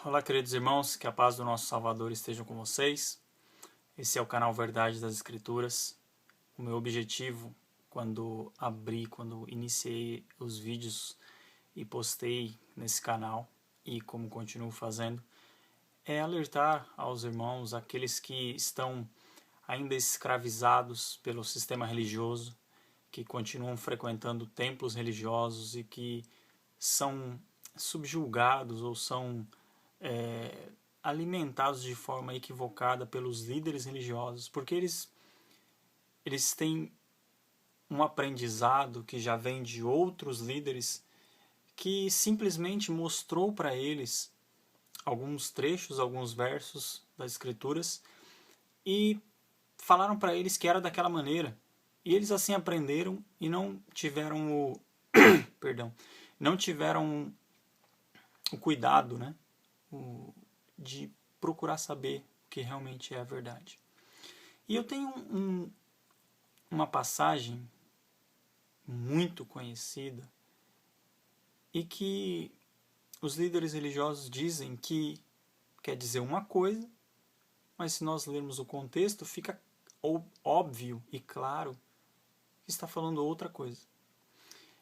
Olá, queridos irmãos, que a paz do nosso Salvador esteja com vocês. Esse é o canal Verdade das Escrituras. O meu objetivo, quando iniciei os vídeos e postei nesse canal, e como continuo fazendo, é alertar aos irmãos, aqueles que estão ainda escravizados pelo sistema religioso, que continuam frequentando templos religiosos e que são subjugados ou são alimentados de forma equivocada pelos líderes religiosos, porque eles têm um aprendizado que já vem de outros líderes que simplesmente mostrou para eles alguns trechos, alguns versos das Escrituras e falaram para eles que era daquela maneira. E eles assim aprenderam e não tiveram o não tiveram o cuidado, né? De procurar saber o que realmente é a verdade. E eu tenho uma passagem muito conhecida e que os líderes religiosos dizem que quer dizer uma coisa, mas se nós lermos o contexto, fica óbvio e claro que está falando outra coisa.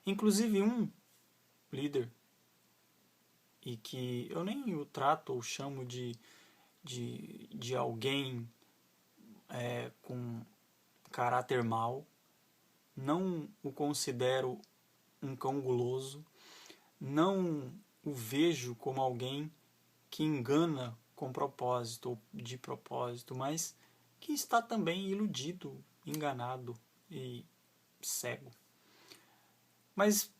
Inclusive um líder, e que eu nem o trato ou chamo de alguém com caráter mau, não o considero um cão guloso, não o vejo como alguém que engana com propósito ou de propósito, mas que está também iludido, enganado e cego. Mas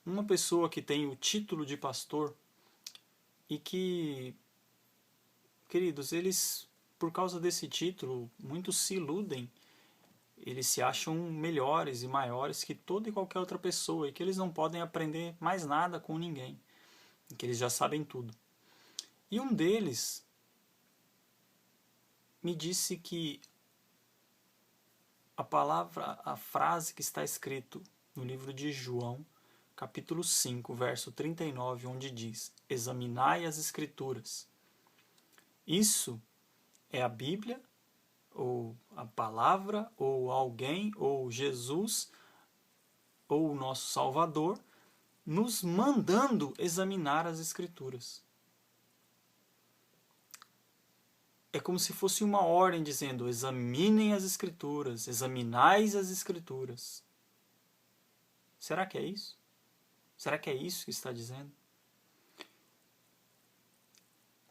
uma pessoa que tem o título de pastor e que, queridos, eles, por causa desse título, muitos se iludem, eles se acham melhores e maiores que toda e qualquer outra pessoa e que eles não podem aprender mais nada com ninguém, que eles já sabem tudo. E um deles me disse que a frase que está escrito no livro de João, capítulo 5, verso 39, onde diz: examinai as Escrituras. Isso é a Bíblia, ou a palavra, ou alguém, ou Jesus, ou o nosso Salvador, nos mandando examinar as Escrituras. É como se fosse uma ordem dizendo: examinem as Escrituras, examinais as Escrituras. Será que é isso? Será que é isso que está dizendo?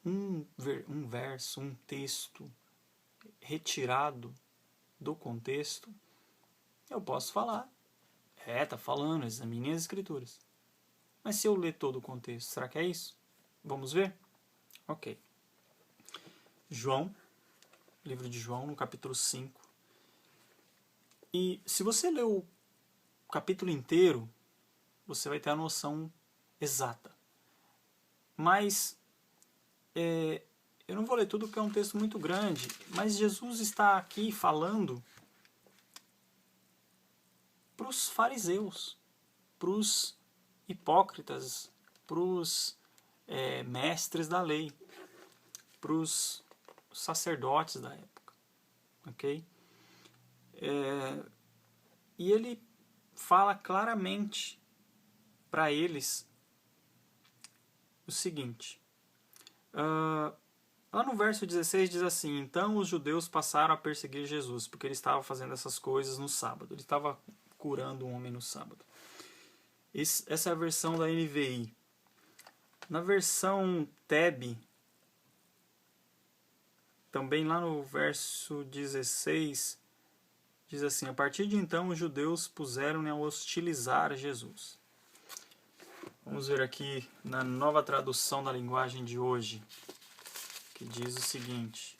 Um verso, um texto retirado do contexto, eu posso falar: está falando, examine as Escrituras. Mas se eu ler todo o contexto, será que é isso? Vamos ver? Ok. João, livro de João, no capítulo 5. E se você ler o capítulo inteiro, você vai ter a noção exata. Mas eu não vou ler tudo porque é um texto muito grande, mas Jesus está aqui falando para os fariseus, para os hipócritas, para os mestres da lei, para os sacerdotes da época. Ok? E ele fala claramente para eles o seguinte. Lá no verso 16 diz assim: então os judeus passaram a perseguir Jesus, porque ele estava fazendo essas coisas no sábado. Ele estava curando um homem no sábado. Essa é a versão da NVI. Na versão TEB, também lá no verso 16, diz assim: a partir de então os judeus puseram-ne a hostilizar Jesus. Vamos ver aqui na nova tradução da linguagem de hoje, que diz o seguinte: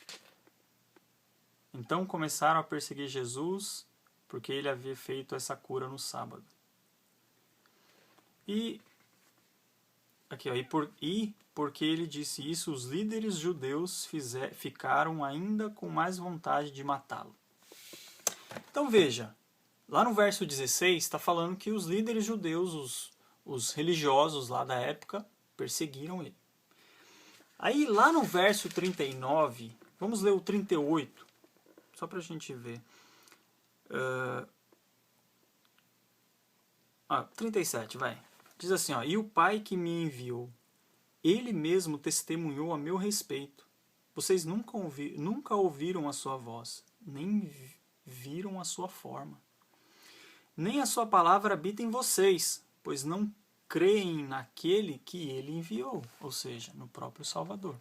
então começaram a perseguir Jesus porque ele havia feito essa cura no sábado. E aqui, ó, porque ele disse isso, os líderes judeus ficaram ainda com mais vontade de matá-lo. Então veja, lá no verso 16 está falando que os líderes judeus, os religiosos lá da época, perseguiram ele. Aí lá no verso 39, vamos ler o 38, só para a gente ver. 37, vai. Diz assim, ó, e o Pai que me enviou, ele mesmo testemunhou a meu respeito. Vocês nunca ouviram a sua voz, nem viram a sua forma. Nem a sua palavra habita em vocês, pois não creem naquele que ele enviou, ou seja, no próprio Salvador.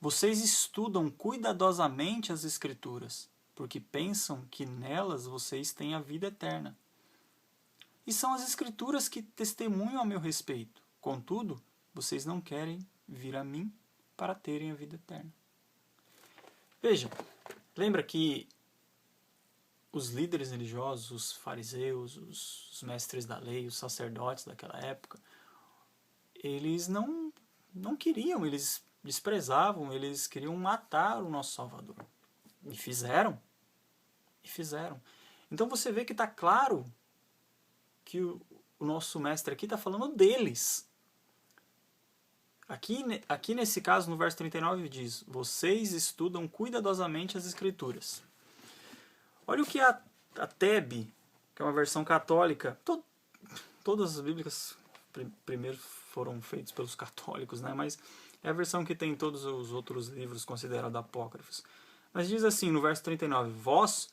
Vocês estudam cuidadosamente as Escrituras, porque pensam que nelas vocês têm a vida eterna. E são as Escrituras que testemunham a meu respeito. Contudo, vocês não querem vir a mim para terem a vida eterna. Veja, lembra que os líderes religiosos, os fariseus, os mestres da lei, os sacerdotes daquela época, eles não queriam, eles desprezavam, eles queriam matar o nosso Salvador. E fizeram. Então você vê que está claro que o nosso mestre aqui está falando deles. Aqui nesse caso, no verso 39, diz: vocês estudam cuidadosamente as Escrituras. Olha o que a TEB, que é uma versão católica, todas as bíblias primeiro foram feitas pelos católicos, né? Mas é a versão que tem todos os outros livros considerados apócrifos. Mas diz assim, no verso 39, vós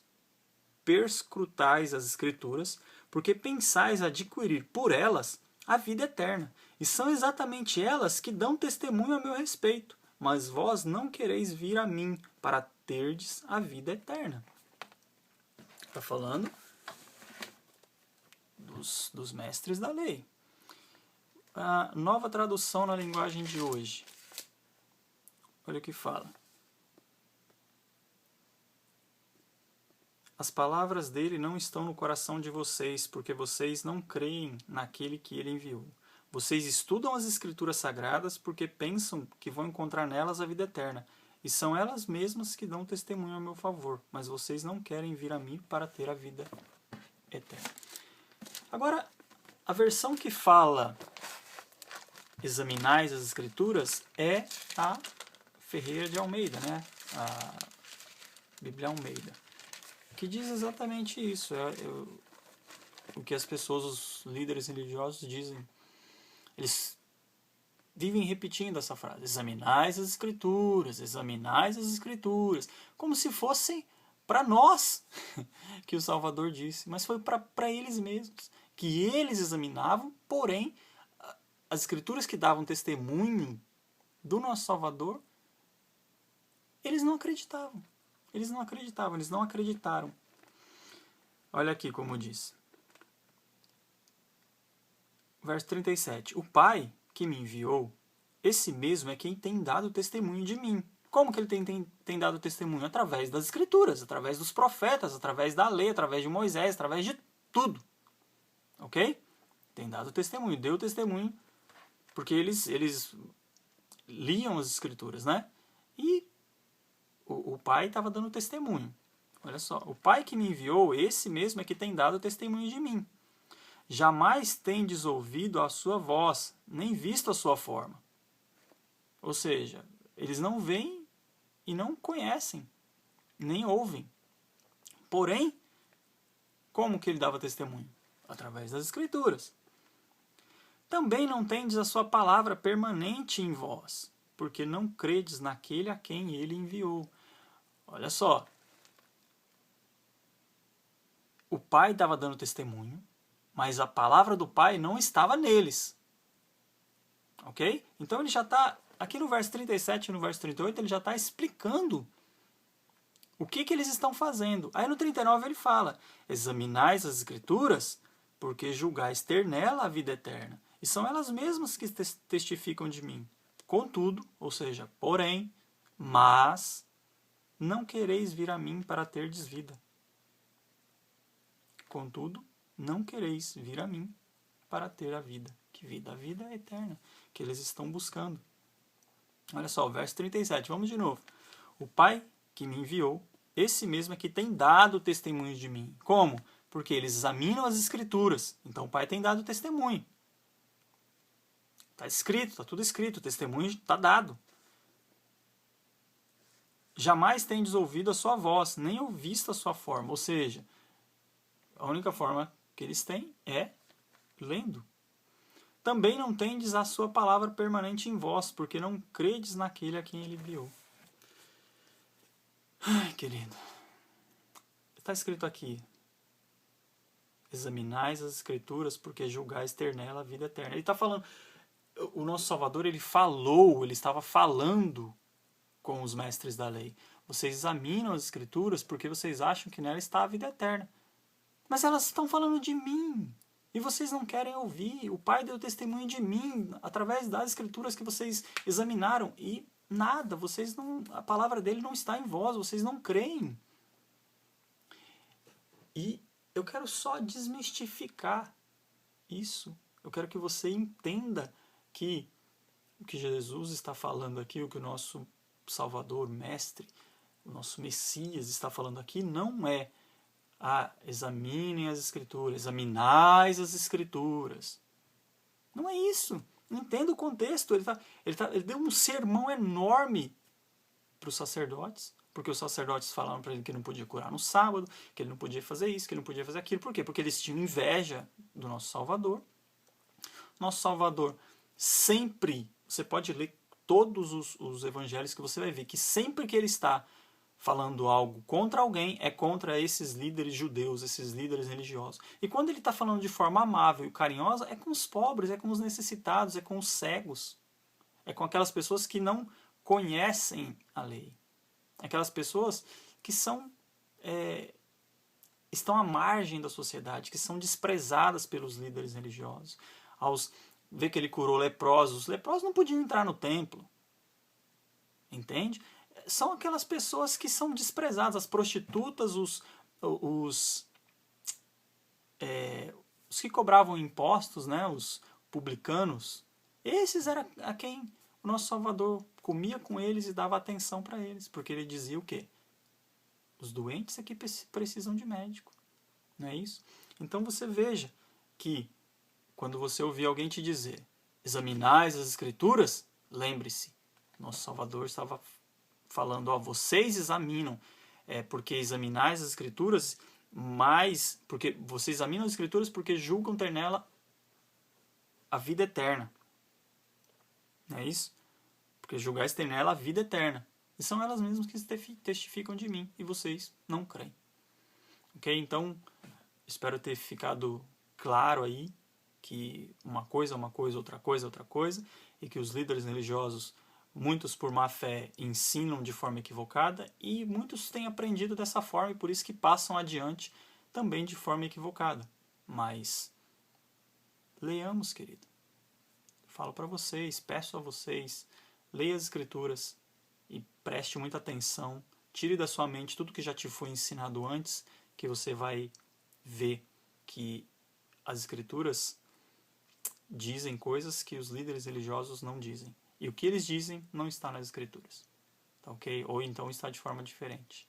perscrutais as Escrituras, porque pensais adquirir por elas a vida eterna. E são exatamente elas que dão testemunho a meu respeito. Mas vós não quereis vir a mim para terdes a vida eterna. Está falando dos mestres da lei. A nova tradução na linguagem de hoje. Olha o que fala. As palavras dele não estão no coração de vocês, porque vocês não creem naquele que ele enviou. Vocês estudam as Escrituras Sagradas porque pensam que vão encontrar nelas a vida eterna. E são elas mesmas que dão testemunho a meu favor. Mas vocês não querem vir a mim para ter a vida eterna. Agora, a versão que fala examinais as Escrituras é a Ferreira de Almeida, né? A Bíblia Almeida. Que diz exatamente isso. O que as pessoas, os líderes religiosos dizem. Eles vivem repetindo essa frase. Examinais as Escrituras, examinais as Escrituras. Como se fossem para nós que o Salvador disse. Mas foi para eles mesmos. Que eles examinavam, porém, as Escrituras que davam testemunho do nosso Salvador, eles não acreditavam. Eles não acreditaram. Olha aqui como diz. Verso 37. O Pai que me enviou, esse mesmo é quem tem dado testemunho de mim. Como que ele tem dado testemunho? Através das Escrituras, através dos profetas, através da lei, através de Moisés, através de tudo. Ok? Tem dado testemunho, deu testemunho, porque eles liam as Escrituras, né? E o Pai estava dando testemunho. Olha só, o Pai que me enviou, esse mesmo é que tem dado testemunho de mim. Jamais tendes ouvido a sua voz, nem visto a sua forma. Ou seja, eles não veem e não conhecem, nem ouvem. Porém, como que ele dava testemunho? Através das Escrituras. Também não tendes a sua palavra permanente em vós, porque não credes naquele a quem ele enviou. Olha só. O Pai estava dando testemunho, mas a palavra do Pai não estava neles. Ok? Então ele já está, aqui no verso 37 e no verso 38, ele já está explicando o que eles estão fazendo. Aí no 39 ele fala, examinais as Escrituras, porque julgais ter nela a vida eterna. E são elas mesmas que testificam de mim. Contudo, ou seja, porém, mas, não quereis vir a mim para terdes vida. Contudo, não quereis vir a mim para ter a vida. Que vida? A vida é eterna, que eles estão buscando. Olha só, o verso 37, vamos de novo. O Pai que me enviou, esse mesmo é que tem dado testemunho de mim. Como? Porque eles examinam as Escrituras. Então o Pai tem dado testemunho. Está escrito, está tudo escrito, o testemunho está dado. jamais tendes ouvido a sua voz, nem ouvisto a sua forma. Ou seja, a única forma que eles têm é lendo. Também não tendes a sua palavra permanente em vós, porque não credes naquele a quem ele enviou. Ai, querido. Está escrito aqui: examinais as escrituras, porque julgais ter nela a vida eterna. Ele está falando, o nosso Salvador, ele estava falando com os mestres da lei. Vocês examinam as escrituras porque vocês acham que nela está a vida eterna. Mas elas estão falando de mim. E vocês não querem ouvir. O Pai deu testemunho de mim através das escrituras que vocês examinaram. E nada, a palavra dele não está em vós, vocês não creem. E eu quero só desmistificar isso. Eu quero que você entenda que o que Jesus está falando aqui, o que o nosso Salvador, Mestre, o nosso Messias está falando aqui, não é examinem as Escrituras, examinais as Escrituras. Não é isso. Entenda o contexto. Ele deu um sermão enorme para os sacerdotes, porque os sacerdotes falaram para ele que ele não podia curar no sábado, que ele não podia fazer isso, que ele não podia fazer aquilo. Por quê? Porque eles tinham inveja do nosso Salvador. Nosso Salvador sempre, você pode ler todos os evangelhos que você vai ver que sempre que ele está falando algo contra alguém, é contra esses líderes judeus, esses líderes religiosos. E quando ele está falando de forma amável e carinhosa, é com os pobres, é com os necessitados, é com os cegos. É com aquelas pessoas que não conhecem a lei. Aquelas pessoas que estão à margem da sociedade, que são desprezadas pelos líderes religiosos. Ver que ele curou leprosos, os leprosos não podiam entrar no templo. Entende? São aquelas pessoas que são desprezadas, as prostitutas, os que cobravam impostos, né, os publicanos. Esses eram a quem o nosso Salvador comia com eles e dava atenção para eles, porque ele dizia o quê? Os doentes é que precisam de médico. Não é isso? Então você veja que quando você ouvir alguém te dizer examinais as Escrituras, lembre-se, nosso Salvador estava falando, vocês examinam, porque examinais as Escrituras, porque vocês examinam as Escrituras porque julgam ter nela a vida eterna. Não é isso? Porque julgais ter nela a vida eterna. E são elas mesmas que testificam de mim, e vocês não creem. Ok? Então, espero ter ficado claro aí que uma coisa é uma coisa, outra coisa é outra coisa, e que os líderes religiosos, muitos por má fé, ensinam de forma equivocada, e muitos têm aprendido dessa forma, e por isso que passam adiante também de forma equivocada. Mas leiamos, querido. Falo para vocês, peço a vocês, leia as Escrituras e preste muita atenção, tire da sua mente tudo que já te foi ensinado antes, que você vai ver que as Escrituras dizem coisas que os líderes religiosos não dizem. E o que eles dizem não está nas Escrituras. Tá, ok? Ou então está de forma diferente.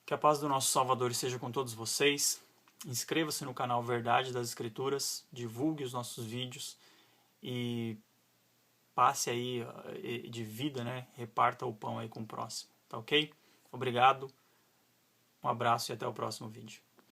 Que a paz do nosso Salvador esteja com todos vocês. Inscreva-se no canal Verdade das Escrituras. Divulgue os nossos vídeos. E passe aí de vida, né? Reparta o pão aí com o próximo. Tá ok? Obrigado. Um abraço e até o próximo vídeo.